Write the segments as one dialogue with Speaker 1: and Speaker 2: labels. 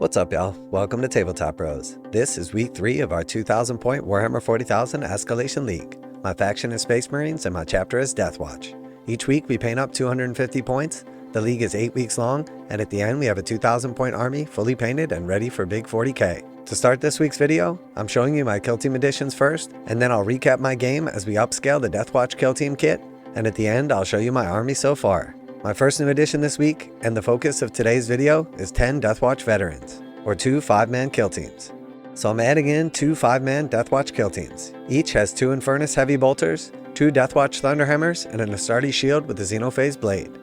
Speaker 1: What's up, y'all? Welcome to Tabletop Bros. This is week 3 of our 2,000 point Warhammer 40,000 Escalation League. My faction is Space Marines and my chapter is Deathwatch. Each week we paint up 250 points. The league is 8 weeks long, and at the end we have a 2,000 point army fully painted and ready for big 40k. To start this week's video, I'm showing you my Kill Team additions first, and then I'll recap my game as we upscale the Deathwatch Kill Team kit, and at the end I'll show you my army so far. My first new addition this week, and the focus of today's video, is 10 Deathwatch veterans, or 2 5-man kill teams. So I'm adding in 2 5-man Deathwatch kill teams. Each has 2 Infernus heavy bolters, 2 Deathwatch Thunderhammers, and an Astartes shield with a Xenophase blade.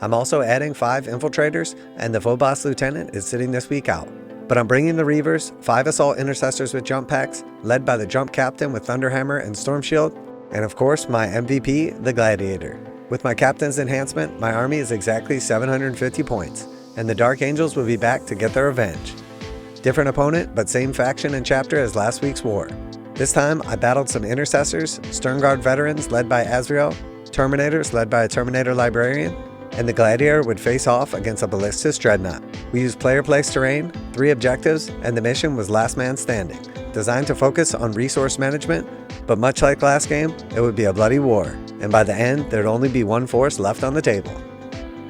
Speaker 1: I'm also adding 5 infiltrators, and the Phobos lieutenant is sitting this week out. But I'm bringing the Reivers, 5 assault intercessors with jump packs, led by the jump captain with Thunderhammer and Storm Shield, and of course my MVP, the Gladiator. With my captain's enhancement, my army is exactly 750 points, and the Dark Angels will be back to get their revenge. Different opponent, but same faction and chapter as last week's war. This time, I battled some Intercessors, Sternguard veterans led by Azrael, Terminators led by a Terminator Librarian, and the Gladiator would face off against a Ballistus Dreadnought. We used player-placed terrain, 3 objectives, and the mission was Last Man Standing, designed to focus on resource management, but much like last game, it would be a bloody war, and by the end, there'd only be 1 force left on the table.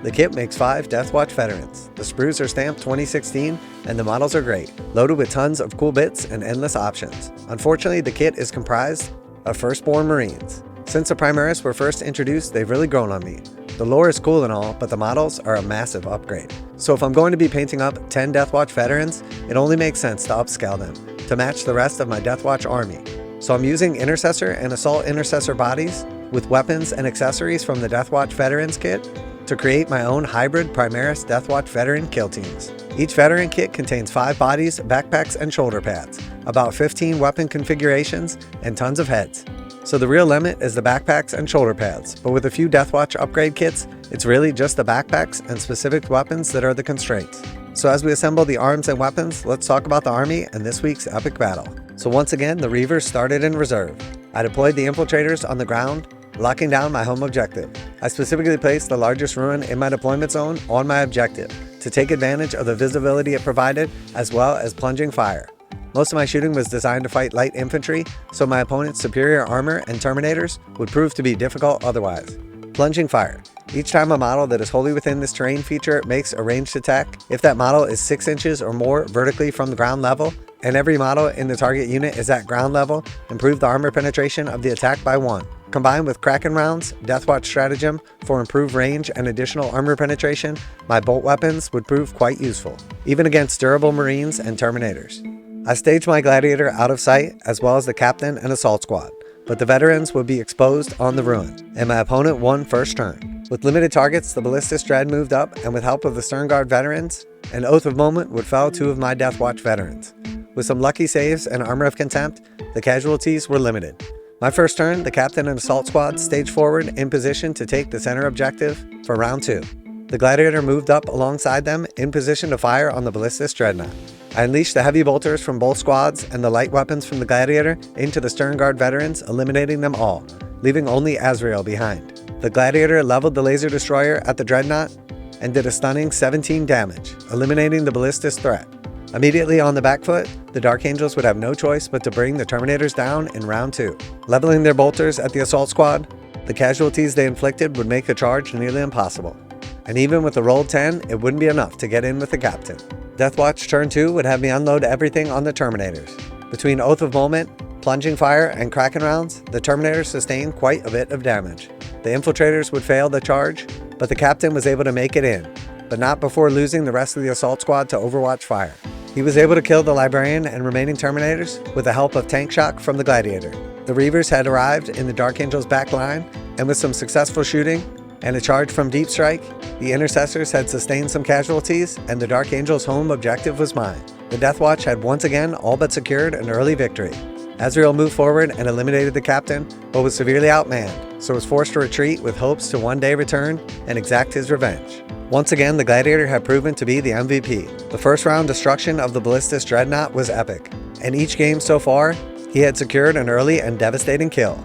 Speaker 1: The kit makes 5 Deathwatch veterans. The sprues are stamped 2016, and the models are great, loaded with tons of cool bits and endless options. Unfortunately, the kit is comprised of Firstborn Marines. Since the Primaris were first introduced, they've really grown on me. The lore is cool and all, but the models are a massive upgrade. So if I'm going to be painting up 10 Deathwatch veterans, it only makes sense to upscale them, to match the rest of my Deathwatch army. So I'm using Intercessor and Assault Intercessor bodies, with weapons and accessories from the Deathwatch Veterans kit, to create my own hybrid Primaris Deathwatch Veteran kill teams. Each veteran kit contains 5 bodies, backpacks, and shoulder pads, about 15 weapon configurations, and tons of heads. So the real limit is the backpacks and shoulder pads, but with a few Deathwatch upgrade kits, it's really just the backpacks and specific weapons that are the constraints. So as we assemble the arms and weapons, let's talk about the army and this week's epic battle. So once again, the Reivers started in reserve. I deployed the infiltrators on the ground, locking down my home objective. I specifically placed the largest ruin in my deployment zone on my objective to take advantage of the visibility it provided, as well as plunging fire. Most of my shooting was designed to fight light infantry, so my opponent's superior armor and terminators would prove to be difficult otherwise. Plunging fire. Each time a model that is wholly within this terrain feature makes a ranged attack, if that model is 6 inches or more vertically from the ground level, and every model in the target unit is at ground level, improve the armor penetration of the attack by 1. Combined with Kraken rounds, Deathwatch stratagem for improved range and additional armor penetration, my bolt weapons would prove quite useful, even against durable Marines and Terminators. I staged my Gladiator out of sight, as well as the Captain and Assault Squad, but the veterans would be exposed on the ruin, and my opponent won first turn. With limited targets, the Ballistus Dread moved up, and with help of the Sternguard veterans, an Oath of Moment would fell 2 of my Deathwatch veterans. With some lucky saves and Armor of Contempt, the casualties were limited. My first turn, the Captain and Assault Squad staged forward in position to take the center objective for round 2. The Gladiator moved up alongside them in position to fire on the Ballistus Dreadnought. I unleashed the heavy bolters from both squads and the light weapons from the Gladiator into the Sternguard veterans, eliminating them all, leaving only Azrael behind. The Gladiator leveled the laser destroyer at the Dreadnought and did a stunning 17 damage, eliminating the Ballistus threat. Immediately on the back foot, the Dark Angels would have no choice but to bring the Terminators down in round 2. Leveling their bolters at the Assault Squad, the casualties they inflicted would make the charge nearly impossible. And even with a rolled 10, it wouldn't be enough to get in with the Captain. Deathwatch turn 2 would have me unload everything on the Terminators. Between Oath of Moment, plunging fire, and Kraken rounds, the Terminators sustained quite a bit of damage. The infiltrators would fail the charge, but the Captain was able to make it in, but not before losing the rest of the Assault Squad to Overwatch fire. He was able to kill the Librarian and remaining Terminators with the help of tank shock from the Gladiator. The Reivers had arrived in the Dark Angels' back line, and with some successful shooting and a charge from Deep Strike, the Intercessors had sustained some casualties, and the Dark Angels' home objective was mine. The Deathwatch had once again all but secured an early victory. Azrael moved forward and eliminated the Captain, but was severely outmanned, so was forced to retreat with hopes to one day return and exact his revenge. Once again, the Gladiator had proven to be the MVP. The first round destruction of the Ballistus Dreadnought was epic, and each game so far, he had secured an early and devastating kill.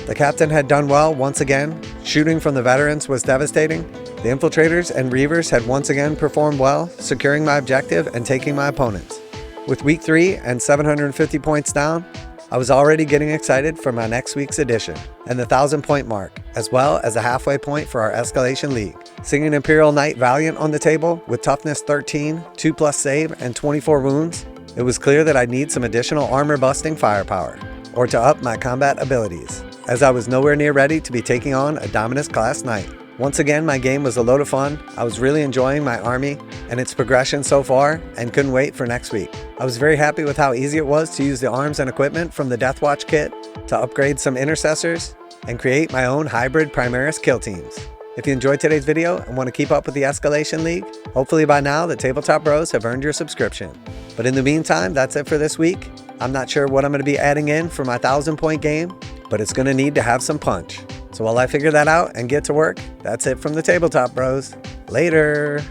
Speaker 1: The Captain had done well once again, shooting from the veterans was devastating, The Infiltrators and Reivers had once again performed well, securing my objective and taking my opponents. With week 3 and 750 points down, I was already getting excited for my next week's edition and the 1,000-point mark, as well as a halfway point for our Escalation League. Seeing an Imperial Knight Valiant on the table with toughness 13, 2+ save, and 24 wounds, it was clear that I'd need some additional armor-busting firepower, or to up my combat abilities, as I was nowhere near ready to be taking on a Dominus-class Knight. Once again, my game was a load of fun. I was really enjoying my army and its progression so far, and couldn't wait for next week. I was very happy with how easy it was to use the arms and equipment from the Deathwatch kit to upgrade some Intercessors and create my own hybrid Primaris kill teams. If you enjoyed today's video and want to keep up with the Escalation League, hopefully by now the Tabletop Bros have earned your subscription. But in the meantime, that's it for this week. I'm not sure what I'm going to be adding in for my 1,000-point game, but it's going to need to have some punch. So while I figure that out and get to work, that's it from the Tabletop Bros. Later!